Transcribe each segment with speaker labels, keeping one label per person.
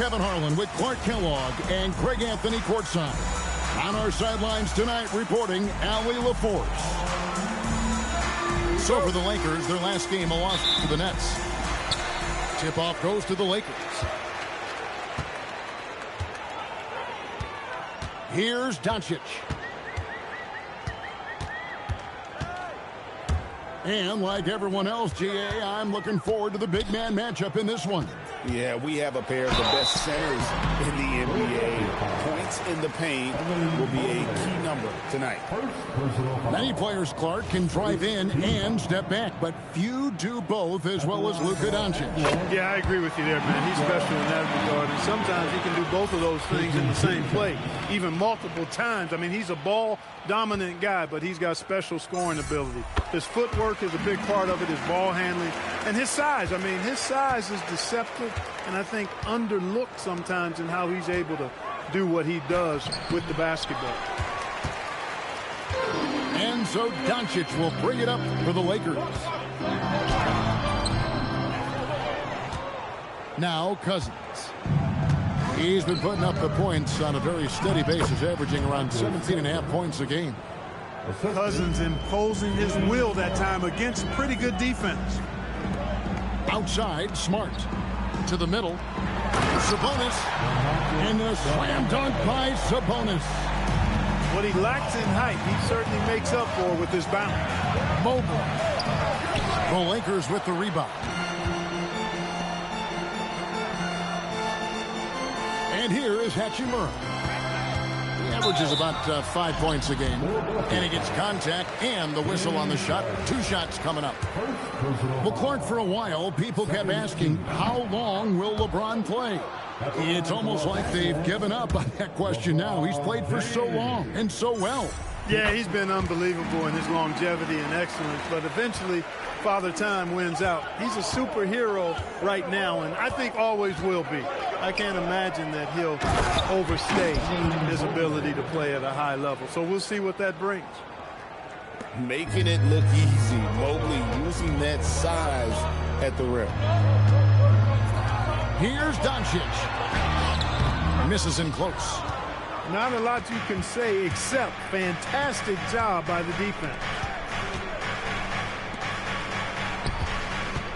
Speaker 1: Kevin Harlan with Clark Kellogg and Craig Anthony courtside. On our sidelines tonight, reporting Allie LaForce. So for the Lakers, their last game, a loss to the Nets. Tip-off goes to the Lakers. Here's Doncic. And like everyone else, GA, I'm looking forward to the big man matchup in this one.
Speaker 2: Yeah, we have a pair of the best centers in the NBA. Points in the paint will be a key number tonight.
Speaker 1: Many players, Clark, can drive in and step back, but few do both as well as Luka Doncic.
Speaker 3: Yeah, I agree with you there, man. He's special in that regard, and sometimes he can do both of those things in the same play, even multiple times. I mean, he's a ball-dominant guy, but he's got special scoring ability. His footwork is a big part of it, his ball handling, and his size. I mean, his size is deceptive and I think underlooked sometimes in how he's able to do what he does with the basketball.
Speaker 1: And so Doncic will bring it up for the Lakers. Now Cousins. He's been putting up the points on a very steady basis, averaging around 17.5 points a game.
Speaker 3: Cousins imposing his will that time against pretty good defense.
Speaker 1: Outside, Smart. To the middle. Sabonis. And a slam dunk by Sabonis.
Speaker 3: What he lacks in height, he certainly makes up for with his bounce.
Speaker 1: Mobley. The Lakers with the rebound. And here is Hachimura. He averages about 5 points a game. And he gets contact and the whistle on the shot. 2 shots coming up. Well, Clark, for a while, people kept asking, how long will LeBron play? It's almost like they've given up on that question now. He's played for so long and so well.
Speaker 3: Yeah, he's been unbelievable in his longevity and excellence, but eventually Father Time wins out. He's a superhero right now, and I think always will be. I can't imagine that he'll overstay his ability to play at a high level. So we'll see what that brings.
Speaker 2: Making it look easy. Mobley using that size at the rim.
Speaker 1: Here's Doncic. Misses in close.
Speaker 3: Not a lot you can say except fantastic job by the defense.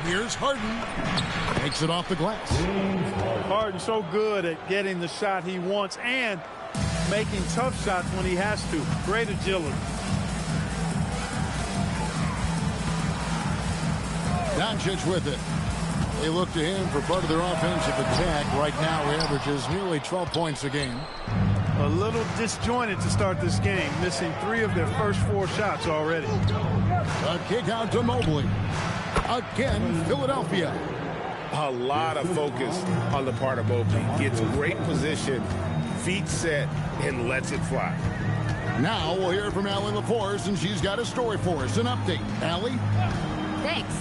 Speaker 1: Here's Harden. Takes it off the glass.
Speaker 3: Harden so good at getting the shot he wants and making tough shots when he has to. Great agility.
Speaker 1: Doncic with it. They look to him for part of their offensive attack. Right now, he averages nearly 12 points a game.
Speaker 3: A little disjointed to start this game, missing 3 of their first 4 shots already.
Speaker 1: A kick out to Mobley. Again, Philadelphia.
Speaker 2: A lot of focus on the part of Mobley. Gets great position, feet set, and lets it fly.
Speaker 1: Now we'll hear from Allie LaForce, and she's got a story for us. An update. Allie?
Speaker 4: Thanks.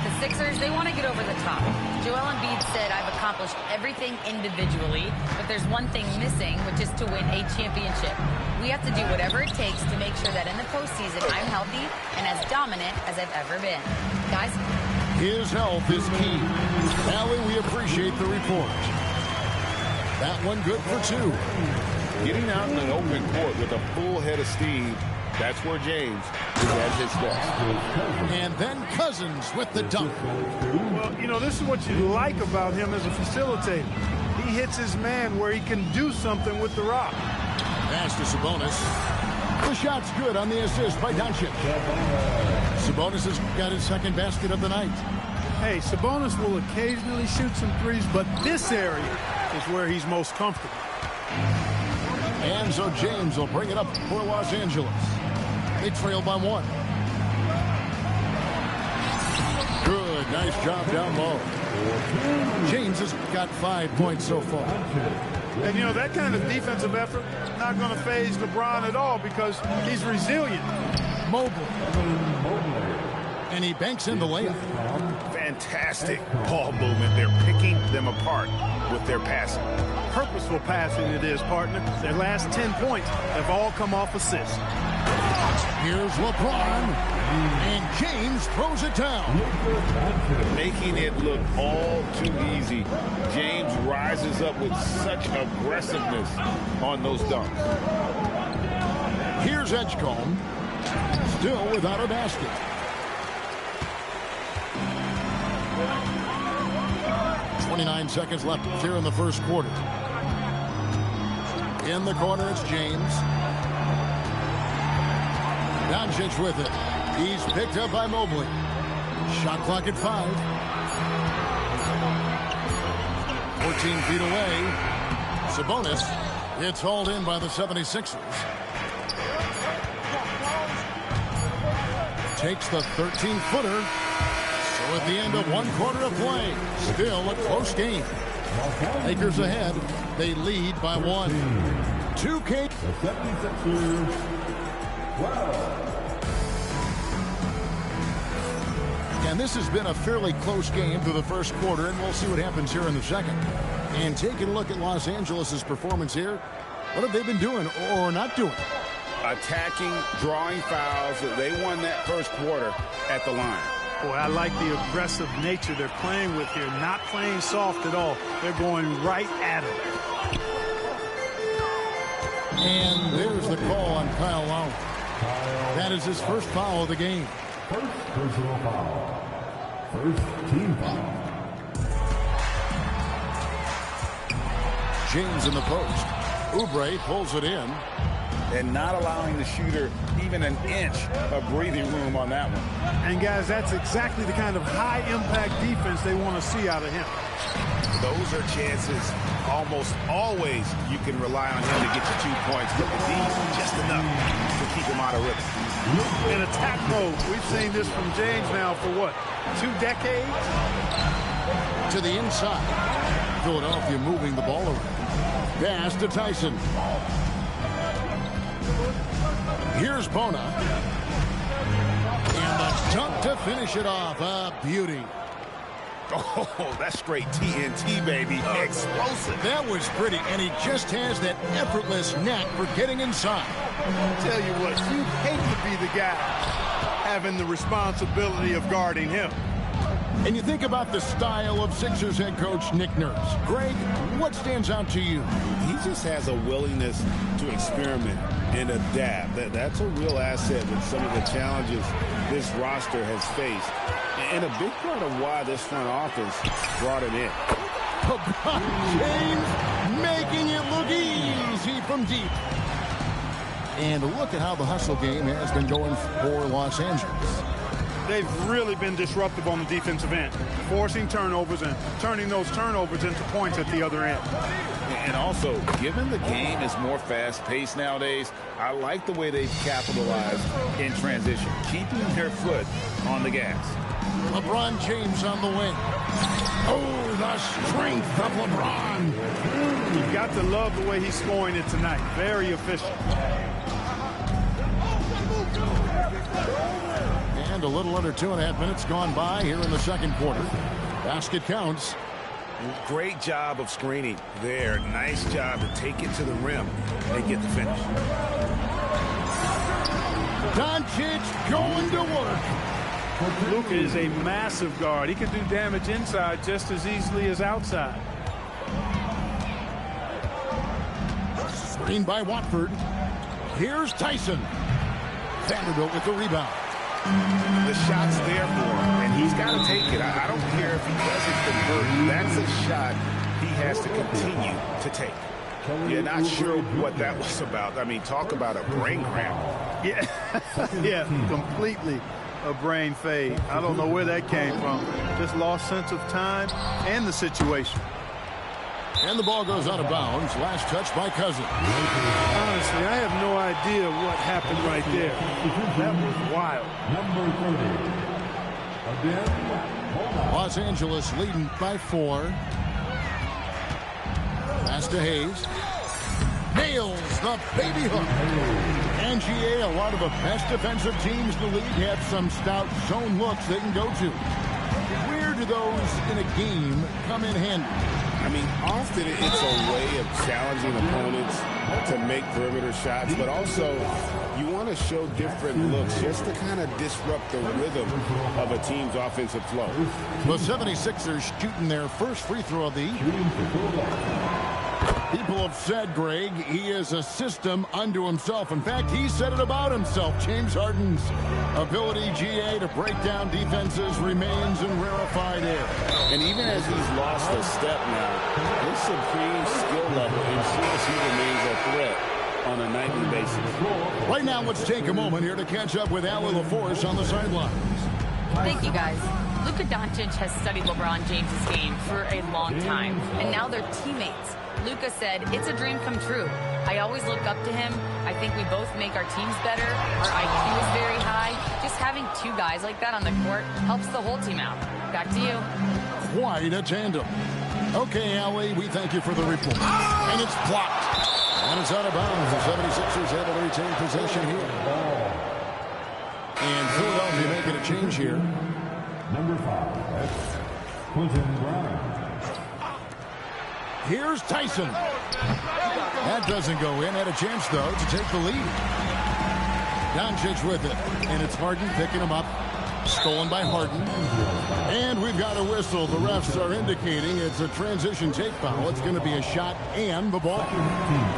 Speaker 4: The Sixers, they want to get over the top. Joel Embiid said, I've accomplished everything individually, but there's one thing missing, which is to win a championship. We have to do whatever it takes to make sure that in the postseason I'm healthy and as dominant as I've ever been. Guys?
Speaker 1: His health is key. Allie, we appreciate the report. That one good for 2.
Speaker 2: Getting out in an open court with a full head of steam, that's where James is at his best.
Speaker 1: And then Cousins with the dunk.
Speaker 3: Well, you know, this is what you like about him as a facilitator. He hits his man where he can do something with the rock.
Speaker 1: Pass to Sabonis. The shot's good on the assist by Doncic. Sabonis has got his second basket of the night.
Speaker 3: Hey, Sabonis will occasionally shoot some threes, but this area is where he's most comfortable.
Speaker 1: And so James will bring it up for Los Angeles. They trail by 1. Good, nice job down low. James has got 5 points so far.
Speaker 3: And, you know, that kind of defensive effort not going to faze LeBron at all because he's resilient.
Speaker 1: Mobley. And he banks in the layup.
Speaker 2: Fantastic ball movement. They're picking them apart with their passing.
Speaker 3: purposeful passing it is, partner. Their last 10 points have all come off assists.
Speaker 1: Here's LeBron, and James throws it down.
Speaker 2: Making it look all too easy. James rises up with such aggressiveness on those dunks.
Speaker 1: Here's Edgecombe, still without a basket. .29 seconds left here in the first quarter. In the corner, it's James. Doncic with it. He's picked up by Mobley. Shot clock at 5. 14 feet away. Sabonis. It's hauled in by the 76ers. Takes the 13-footer. So at the end of 1 quarter of play, still a close game. Lakers ahead. They lead by 1. 2K.
Speaker 5: The 76ers, 12.
Speaker 1: And this has been a fairly close game through the first quarter, and we'll see what happens here in the second. And taking a look at Los Angeles' performance here, what have they been doing or not doing?
Speaker 2: Attacking, drawing fouls. They won that first quarter at the line.
Speaker 3: Boy, I like the aggressive nature they're playing with here. Not playing soft at all. They're going right at it.
Speaker 1: And there's the call on Kyle Lowry. That is his first foul of the game.
Speaker 5: First personal foul. First team foul.
Speaker 1: James in the post. Oubre pulls it in.
Speaker 2: And not allowing the shooter even an inch of breathing room on that one.
Speaker 3: And, guys, that's exactly the kind of high-impact defense they want to see out of him.
Speaker 2: Those are chances almost always you can rely on him to get you 2 points. But with these, just enough to keep him out of rhythm.
Speaker 3: In attack mode, we've seen this from James now for, what, 2 decades?
Speaker 1: To the inside. Philadelphia moving the ball around. Pass to Tyson. Here's Bona. And the dunk to finish it off. A beauty.
Speaker 2: Oh, that's straight TNT, baby. Explosive.
Speaker 1: That was pretty, and he just has that effortless knack for getting inside.
Speaker 3: I'll tell you what, you'd hate to be the guy having the responsibility of guarding him.
Speaker 1: And you think about the style of Sixers head coach Nick Nurse. Greg, what stands out to you?
Speaker 2: He just has a willingness to experiment and adapt. That's a real asset with some of the challenges this roster has faced. And a big part of why this front office brought him in.
Speaker 1: James making it look easy from deep. And look at how the hustle game has been going for Los Angeles.
Speaker 3: They've really been disruptive on the defensive end, forcing turnovers and turning those turnovers into points at the other end.
Speaker 2: And also, given the game is more fast-paced nowadays, I like the way they've capitalized in transition, keeping their foot on the gas.
Speaker 1: LeBron James on the wing. Oh, the strength of LeBron.
Speaker 3: You've got to love the way he's scoring it tonight. Very efficient.
Speaker 1: And a little under 2.5 minutes gone by here in the second quarter. Basket counts.
Speaker 2: Great job of screening there. Nice job to take it to the rim and get the finish.
Speaker 1: Doncic going to work.
Speaker 3: Luka is a massive guard. He can do damage inside just as easily as outside.
Speaker 1: Screen by Watford. Here's Tyson. Vanderbilt with the rebound.
Speaker 2: The shot's there for him, and he's got to take it. I don't care if he doesn't convert. That's a shot he has to continue to take. You're not sure what that was about. I mean, talk about a brain cramp.
Speaker 3: Yeah, yeah, completely a brain fade. I don't know where that came from. Just lost sense of time and the situation.
Speaker 1: And the ball goes out of bounds. Last touch by Cousins.
Speaker 3: Honestly, I have no idea what happened right there. That was wild.
Speaker 5: Number 30. Again,
Speaker 1: Los Angeles leading by 4. Pass to Hayes. Nails the baby hook. NGA, a lot of the best defensive teams in the league have some stout zone looks they can go to. Where do those in a game come in handy?
Speaker 2: I mean, often it's a way of challenging opponents to make perimeter shots, but also you want to show different looks just to kind of disrupt the rhythm of a team's offensive flow.
Speaker 1: The 76ers shooting their first free throw of the evening. People have said, Greg, he is a system unto himself. In fact, he said it about himself. James Harden's ability, GA, to break down defenses remains in rarefied air.
Speaker 2: And even as he's lost a step now, his supreme skill level ensures he remains a threat on a nightly basis.
Speaker 1: Right now, let's take a moment here to catch up with Allie LaForce on the sidelines.
Speaker 4: Thank you, guys. Luka Doncic has studied LeBron James' game for a long time, and now they're teammates. Luka said, "It's a dream come true. I always look up to him. I think we both make our teams better. Our IQ is very high. Just having two guys like that on the court helps the whole team out." Back to you.
Speaker 1: Quite a tandem. Okay, Allie, we thank you for the report. And it's blocked. And it's out of bounds. The 76ers able to retain possession here. And Philadelphia making a change here.
Speaker 5: Number 5, Quentin Brown.
Speaker 1: Here's Tyson. That doesn't go in. Had a chance, though, to take the lead. Doncic with it. And it's Harden picking him up. Stolen by Harden. And we've got a whistle. The refs are indicating it's a transition take foul. It's going to be a shot and the ball.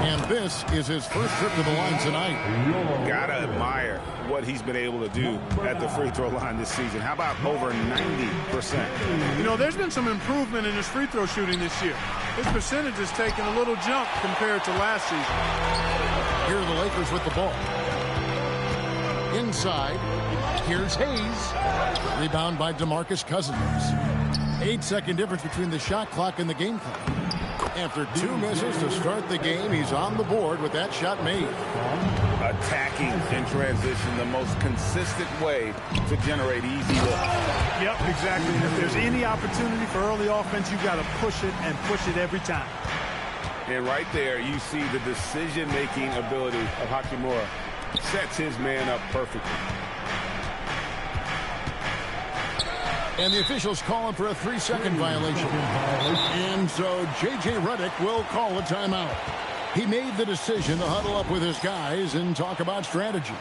Speaker 1: And this is his first trip to the line tonight.
Speaker 2: Gotta admire what he's been able to do at the free throw line this season. How about over 90%?
Speaker 3: You know, there's been some improvement in his free throw shooting this year. His percentage has taken a little jump compared to last season.
Speaker 1: Here are the Lakers with the ball. Inside, here's Hayes. Rebound by DeMarcus Cousins. 8-second difference between the shot clock and the game clock. After 2 misses to start the game, he's on the board with that shot made.
Speaker 2: Attacking in transition, the most consistent way to generate easy looks.
Speaker 3: Yep, exactly. And if there's any opportunity for early offense, you got to push it and push it every time.
Speaker 2: And right there, you see the decision-making ability of Hachimura. Sets his man up perfectly.
Speaker 1: And the officials calling for a 3-second violation. And so J.J. Redick will call a timeout. He made the decision to huddle up with his guys and talk about strategy.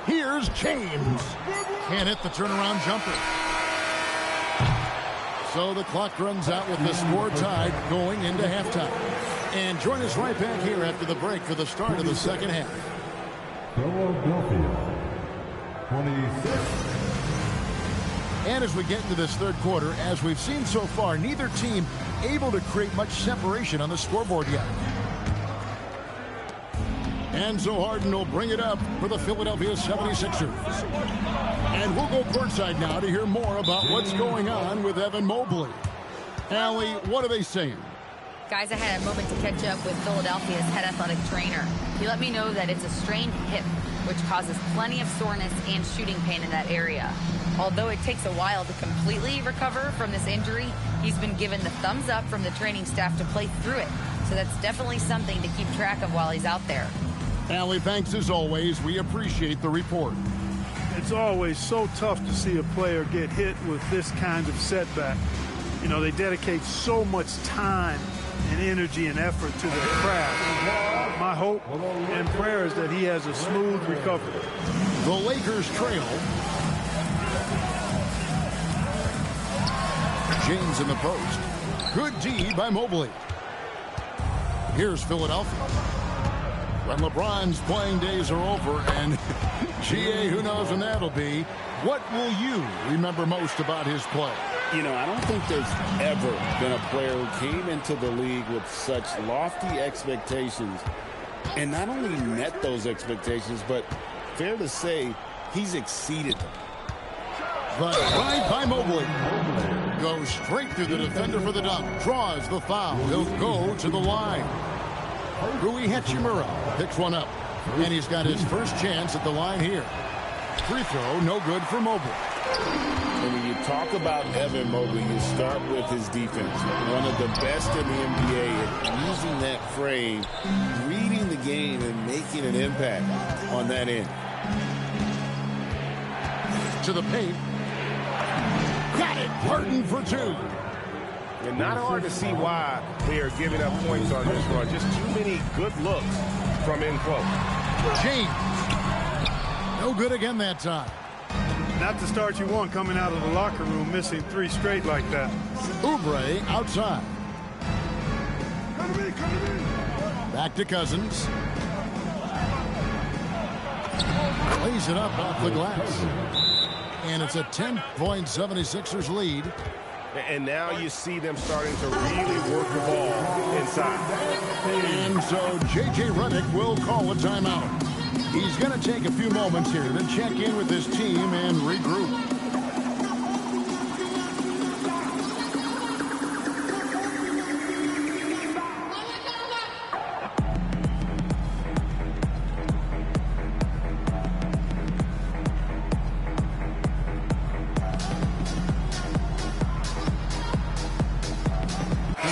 Speaker 1: Here's James. Can't hit the turnaround jumper. So the clock runs out with the score tied going into halftime. And join us right back here after the break for the start of the second half.
Speaker 5: Philadelphia, 26.
Speaker 1: And as we get into this third quarter, as we've seen so far, neither team able to create much separation on the scoreboard yet. And so Harden will bring it up for the Philadelphia 76ers. And we'll go courtside now to hear more about what's going on with Evan Mobley. Allie, what are they saying?
Speaker 4: Guys, I had a moment to catch up with Philadelphia's head athletic trainer. He let me know that it's a strained hip, which causes plenty of soreness and shooting pain in that area. Although it takes a while to completely recover from this injury, he's been given the thumbs up from the training staff to play through it. So that's definitely something to keep track of while he's out there.
Speaker 1: Allie, thanks as always. We appreciate the report.
Speaker 3: It's always so tough to see a player get hit with this kind of setback. You know, they dedicate so much time and energy and effort to their craft. My hope and prayer is that he has a smooth recovery.
Speaker 1: The Lakers trail. James in the post. Good D by Mobley. Here's Philadelphia. When LeBron's playing days are over, and GA, who knows when that'll be, what will you remember most about his play?
Speaker 2: You know, I don't think there's ever been a player who came into the league with such lofty expectations and not only met those expectations, but fair to say, he's exceeded them.
Speaker 1: The drive by Mobley. Goes straight through the defender for the dunk. Draws the foul. He'll go to the line. Rui Hachimura picks one up. And he's got his first chance at the line here. Free throw, no good for Mobley.
Speaker 2: And when you talk about Evan Mobley, you start with his defense. One of the best in the NBA at using that frame, reading the game, and making an impact on that end.
Speaker 1: To the paint. Got it. Harden for two.
Speaker 2: And not hard to see why they are giving up points on this run. Just too many good looks from in close.
Speaker 1: James. No good again that time.
Speaker 3: Not the start you want coming out of the locker room, missing 3 straight like that.
Speaker 1: Oubre outside. Back to Cousins. Lays it up off the glass. And it's a 10-point 76ers lead.
Speaker 2: And now you see them starting to really work the ball inside.
Speaker 1: And so J.J. Redick will call a timeout. He's going to take a few moments here to check in with his team and regroup.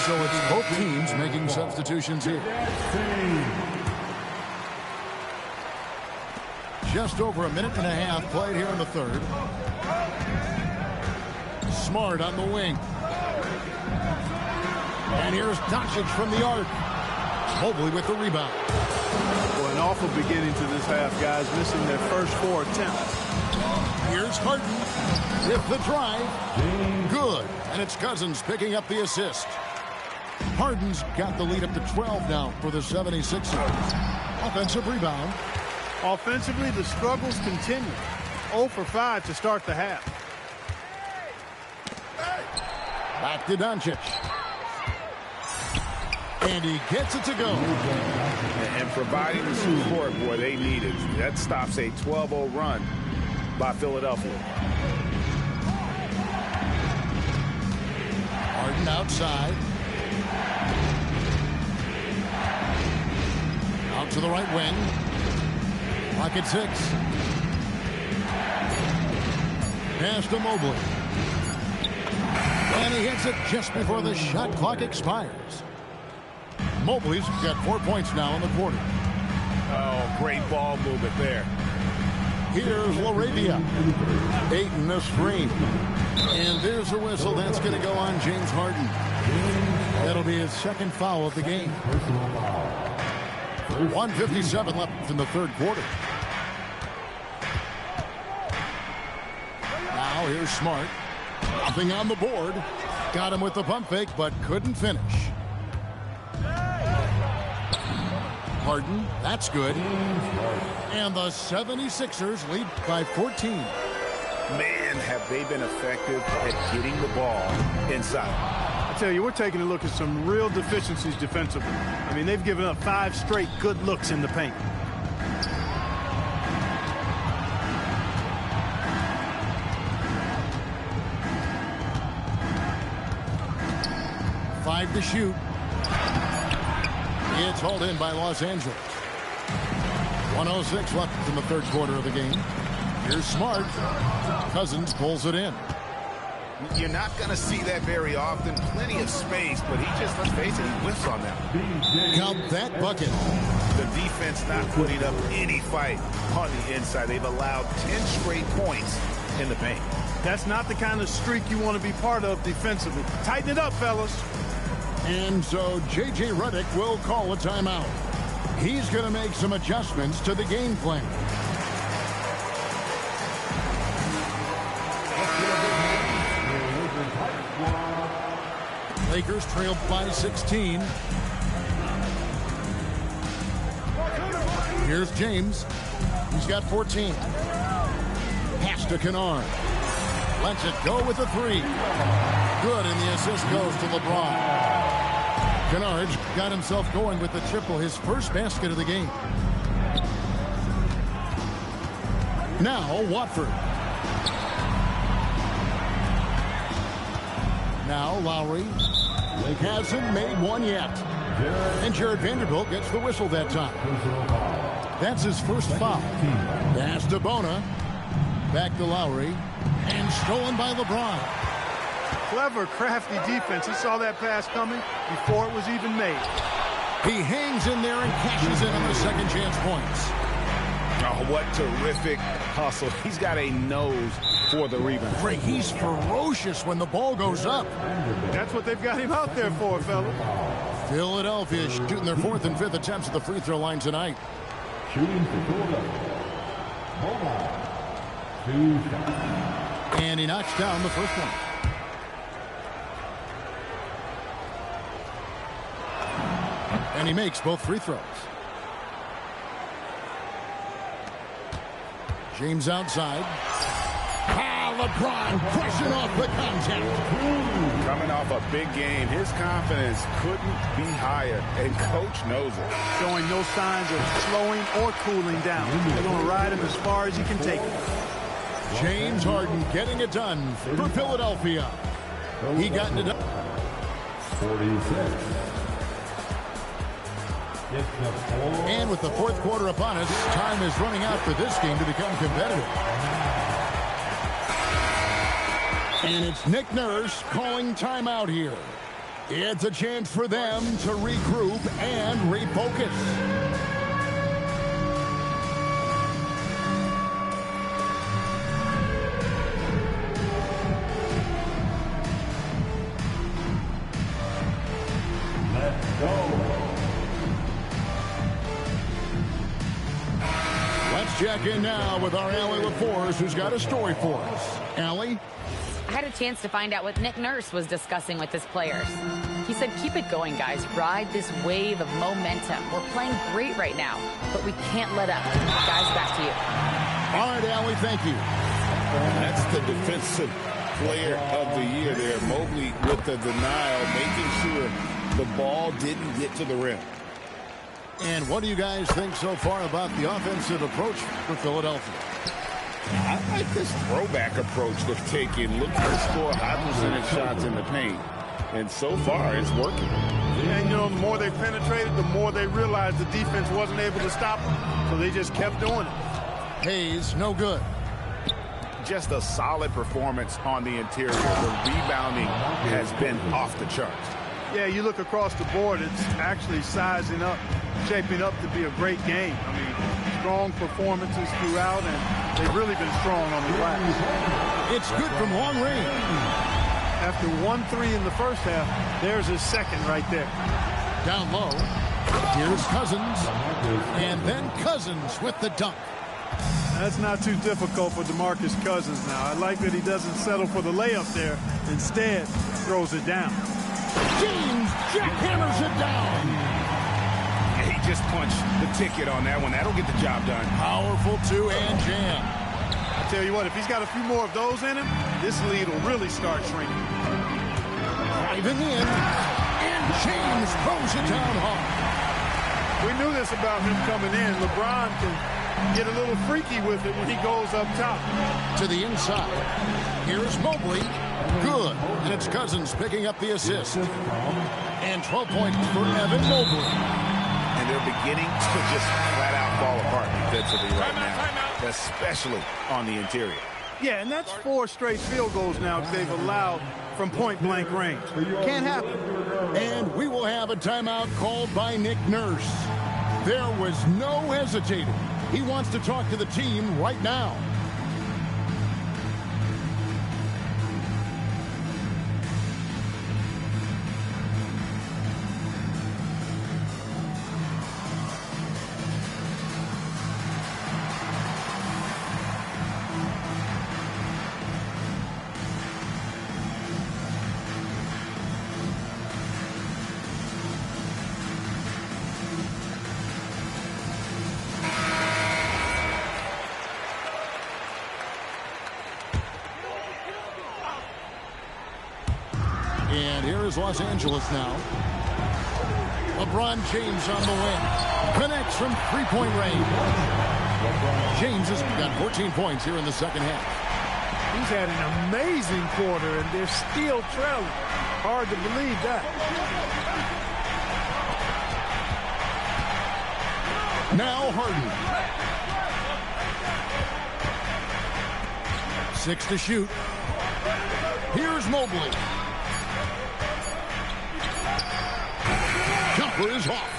Speaker 1: So it's both teams making substitutions here. Just over a minute and a half played here in the third. Smart on the wing. And here's Doncic from the arc. Mobley with the rebound.
Speaker 3: Well, an awful beginning to this half, guys, missing their first 4 attempts.
Speaker 1: Here's Harden with the drive. Good. And it's Cousins picking up the assist. Harden's got the lead up to 12 now for the 76ers. Offensive rebound.
Speaker 3: Offensively, the struggles continue. 0 for 5 to start the half.
Speaker 1: Back to Doncic. And he gets it to go.
Speaker 2: And providing the support, boy, they needed. That stops a 12-0 run by Philadelphia.
Speaker 1: Harden outside. Out to the right wing. Clock at 6. Pass to Mobley. And he hits it just before the shot clock expires. Mobley's got 4 points now in the quarter.
Speaker 2: Oh, great ball movement there.
Speaker 1: Here's LaRavia. 8 in the screen. And there's a whistle. That's going to go on James Harden. That'll be his second foul of the game. 1:57 left in the third quarter. Now here's Smart. Nothing on the board. Got him with the pump fake, but couldn't finish. Harden, that's good. And the 76ers lead by 14.
Speaker 2: Man, have they been effective at getting the ball inside.
Speaker 3: I tell you, we're taking a look at some real deficiencies defensively. I mean, they've given up 5 straight good looks in the paint.
Speaker 1: Five to shoot. It's hauled in by Los Angeles. 1:06 left in the third quarter of the game. Here's Smart. Cousins pulls it in.
Speaker 2: You're not going to see that very often. Plenty of space, but he just, let's face it, he whiffs on that.
Speaker 1: Count that bucket.
Speaker 2: The defense not putting up any fight on the inside. They've allowed 10 straight points in the paint.
Speaker 3: That's not the kind of streak you want to be part of defensively. Tighten it up, fellas.
Speaker 1: And so J.J. Redick will call a timeout. He's going to make some adjustments to the game plan. Lakers trail by 16. Here's James. He's got 14. Pass to Kennard. Lets it go with the 3. Good, and the assist goes to LeBron. Kennard got himself going with the triple, his first basket of the game. Now Watford. Now Lowry hasn't made one yet. And Jared Vanderbilt gets the whistle that time. That's his first foul. Pass to Bona. Back to Lowry. And stolen by LeBron.
Speaker 3: Clever, crafty defense. He saw that pass coming before it was even made.
Speaker 1: He hangs in there and cashes in on the second chance points.
Speaker 2: Oh, what terrific hustle. He's got a nose for the rebound.
Speaker 1: Frank, he's ferocious when the ball goes up.
Speaker 3: That's what they've got him out there for, fella.
Speaker 1: Philadelphia shooting their 4th and 5th attempts at the free throw line tonight.
Speaker 5: Shooting for Philadelphia. Bona. 2 shots.
Speaker 1: And he knocks down the first one. And he makes both free throws. James outside. LeBron crushing off the contact.
Speaker 2: Coming off a big game, his confidence couldn't be higher, and coach knows it.
Speaker 3: Showing no signs of slowing or cooling down. They're going to ride him as far as he can take it.
Speaker 1: James Harden getting it done for Philadelphia. He got it done.
Speaker 5: 46.
Speaker 1: And with the fourth quarter upon us, time is running out for this game to become competitive. And it's Nick Nurse calling timeout here. It's a chance for them to regroup and refocus.
Speaker 5: Let's go.
Speaker 1: Let's check in now with our Allie LaForce, who's got a story for us. Allie?
Speaker 4: I had a chance to find out what Nick Nurse was discussing with his players. He said, keep it going, guys. Ride this wave of momentum. We're playing great right now, but we can't let up. Guys, back to you.
Speaker 1: All right, Allie, thank you.
Speaker 2: That's the defensive player of the year there. Mobley with the denial, making sure the ball didn't get to the rim.
Speaker 1: And what do you guys think so far about the offensive approach for Philadelphia?
Speaker 2: I like this throwback approach they're taking. Look to score high percentage shots in the paint. And so far, it's working.
Speaker 3: And, you know, the more they penetrated, the more they realized the defense wasn't able to stop them. So they just kept doing it.
Speaker 1: Hayes, no good.
Speaker 2: Just a solid performance on the interior. The rebounding has been off the charts.
Speaker 3: Yeah, you look across the board, it's actually sizing up, shaping up to be a great game. I mean, strong performances throughout, and they've really been strong on the glass.
Speaker 1: It's good from long range.
Speaker 3: After 1-3 in the first half, there's his second right there.
Speaker 1: Down low. Here's Cousins. And then Cousins with the dunk.
Speaker 3: That's not too difficult for DeMarcus Cousins now. I like that he doesn't settle for the layup there. Instead, throws it down.
Speaker 1: James jackhammers it down.
Speaker 2: He just punched the ticket on that one. That'll get the job done.
Speaker 1: Powerful two-hand jam.
Speaker 3: I tell you what, if he's got a few more of those in him, this lead will really start shrinking.
Speaker 1: Driving in. And James throws it down hard.
Speaker 3: We knew this about him coming in. LeBron can get a little freaky with it when he goes up top.
Speaker 1: To the inside. Here's Mobley. Good. And it's Cousins picking up the assist. And 12 points for Evan Mobley.
Speaker 2: And they're beginning to just flat out fall apart defensively right now, especially on the interior.
Speaker 3: Yeah, and that's 4 straight field goals now they've allowed from point-blank range. Can't happen.
Speaker 1: And we will have a timeout called by Nick Nurse. There was no hesitating. He wants to talk to the team right now. And here is Los Angeles now. LeBron James on the wing. Connects from three-point range. James has got 14 points here in the second half.
Speaker 3: He's had an amazing quarter, and they're still trailing. Hard to believe that.
Speaker 1: Now Harden. 6 to shoot. Here's Mobley. Jumper is off.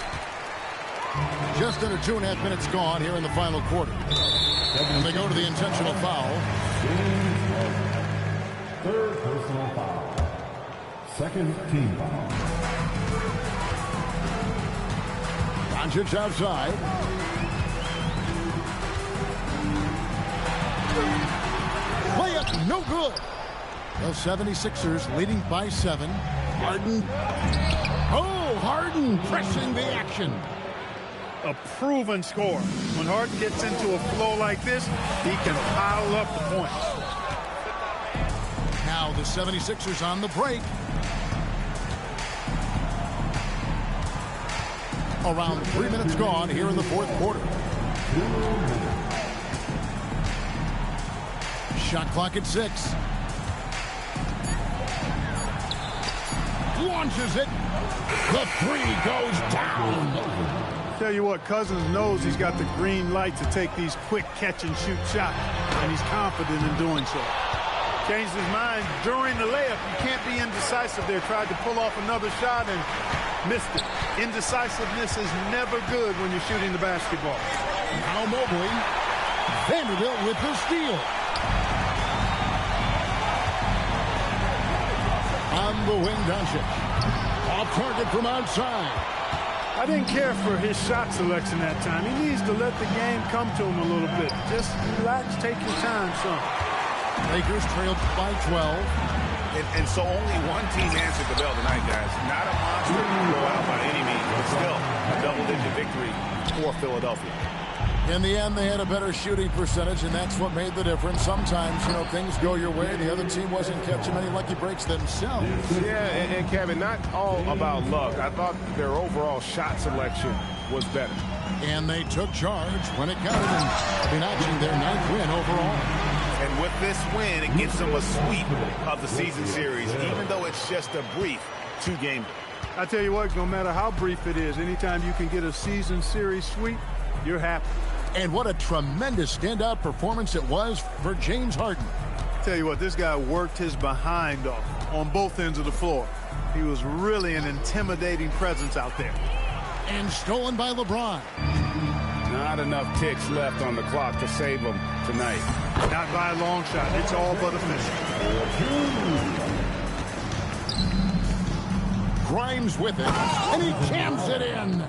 Speaker 1: Just under 2.5 minutes gone here in the final quarter. And they go to the intentional foul.
Speaker 5: Third personal foul. Second team foul.
Speaker 1: Doncic outside. Layup, no good. The 76ers leading by 7. Harden. Oh, Harden pressing the action.
Speaker 3: A proven scorer. When Harden gets into a flow like this, he can pile up the points.
Speaker 1: Now the 76ers on the break. Around 3 minutes gone here in the fourth quarter. Shot clock at 6. Launches it. The 3 goes down.
Speaker 3: Tell you what, Cousins knows he's got the green light to take these quick catch-and-shoot shots, and he's confident in doing so. Changed his mind during the layup. You can't be indecisive there. Tried to pull off another shot and missed it. Indecisiveness is never good when you're shooting the basketball.
Speaker 1: Now Mobley. Vanderbilt with the steal. On the wing, Doncic. Off target from outside.
Speaker 3: I didn't care for his shot selection that time. He needs to let the game come to him a little bit. Just relax, take your time, son.
Speaker 1: Lakers trailed by 12.
Speaker 2: And so only one team answered the bell tonight, guys. Not a monster blowout by any means, but still a double-digit victory for Philadelphia.
Speaker 1: In the end, they had a better shooting percentage, and that's what made the difference. Sometimes, you know, things go your way. The other team wasn't catching many lucky breaks themselves.
Speaker 2: Yeah, and Kevin, not all about luck. I thought their overall shot selection was better.
Speaker 1: And they took charge when it counted, and notching their 9th win overall.
Speaker 2: And with this win, it gives them a sweep of the season series, even though it's just a brief 2-game.
Speaker 3: I tell you what, no matter how brief it is, anytime you can get a season series sweep, you're happy.
Speaker 1: And what a tremendous standout performance it was for James Harden.
Speaker 3: Tell you what, this guy worked his behind off on both ends of the floor. He was really an intimidating presence out there.
Speaker 1: And stolen by LeBron.
Speaker 2: Not enough ticks left on the clock to save them tonight.
Speaker 3: Not by a long shot. It's all but official.
Speaker 1: Grimes with it, and he jams it in.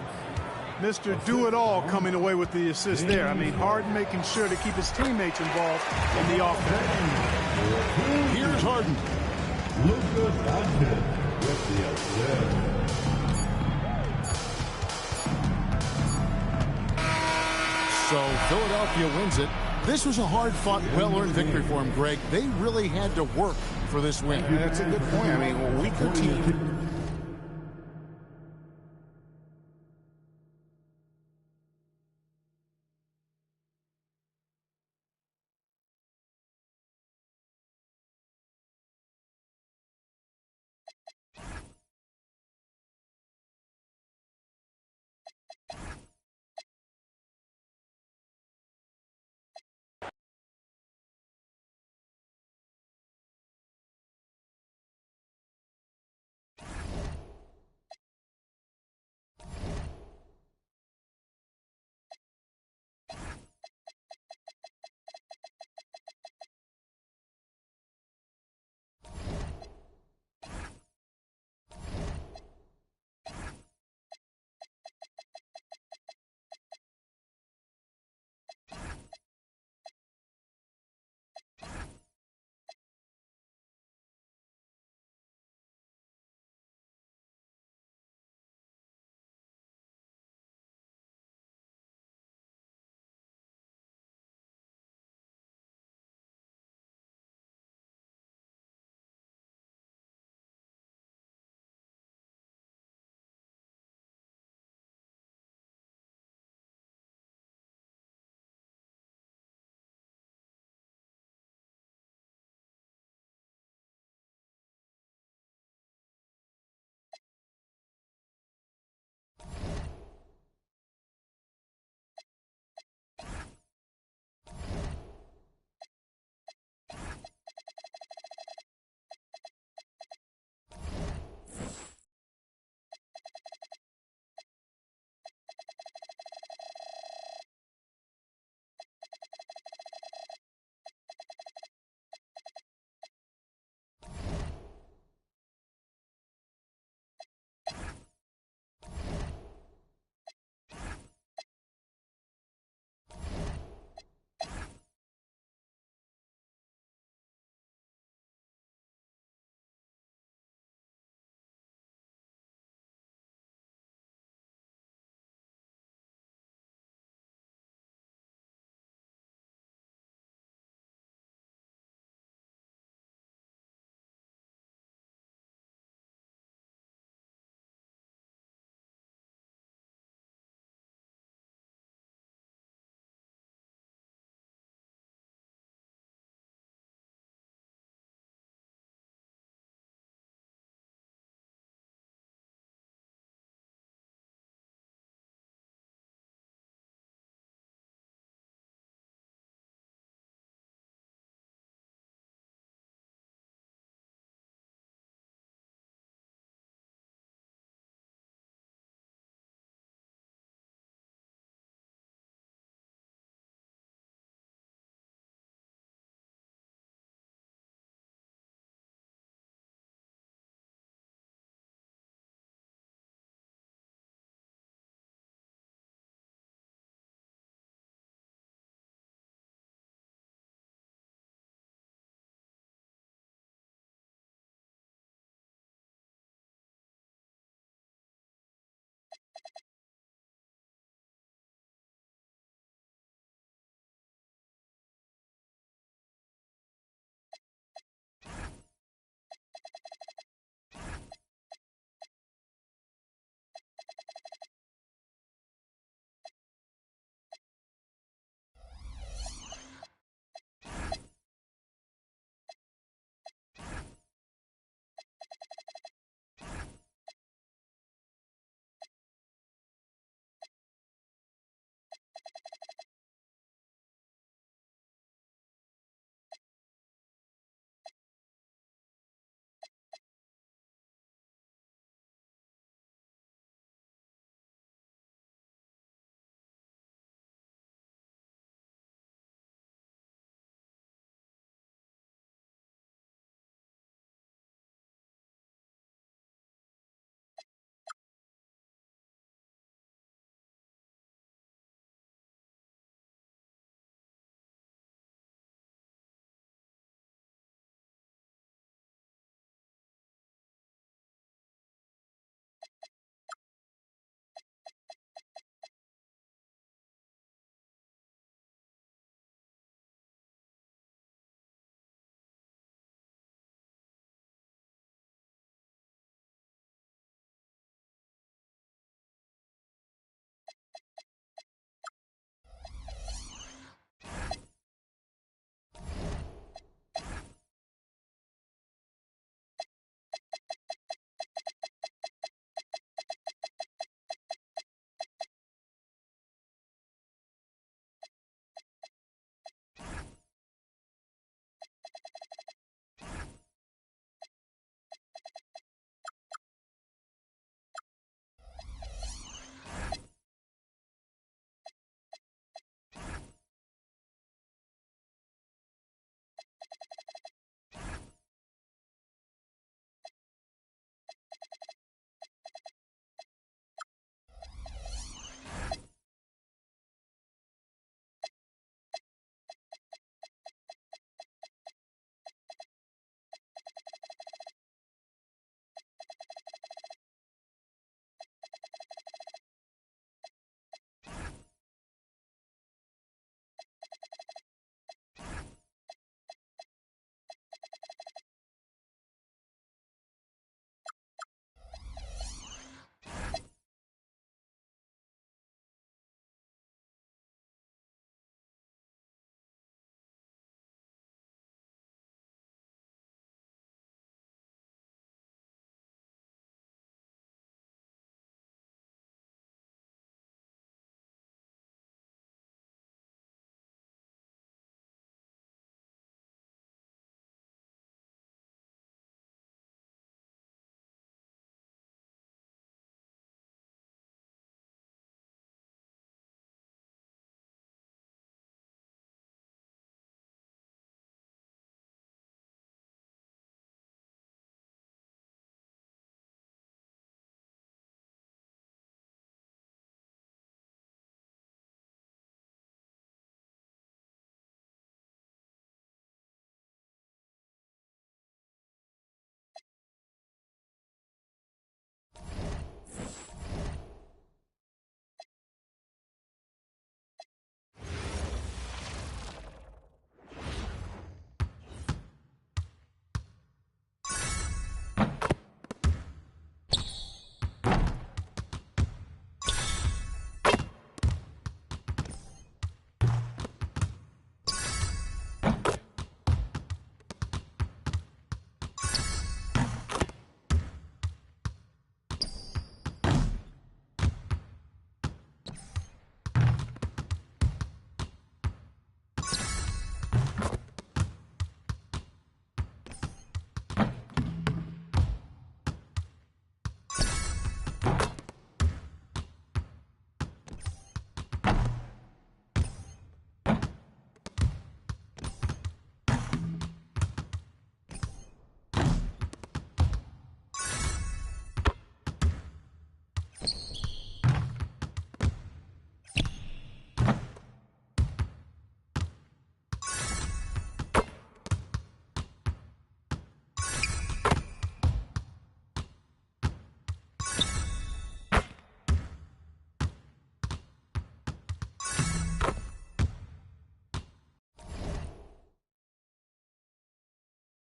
Speaker 3: Mr. Do-It-All coming away with the assist there. I mean, Harden making sure to keep his teammates involved in the offense.
Speaker 1: Here's Harden.
Speaker 5: Luka Doncic with the assist.
Speaker 1: So Philadelphia wins it. This was a hard-fought, well-earned victory for him, Greg. They really had to work for this win.
Speaker 2: That's a good point. I mean, a weaker team.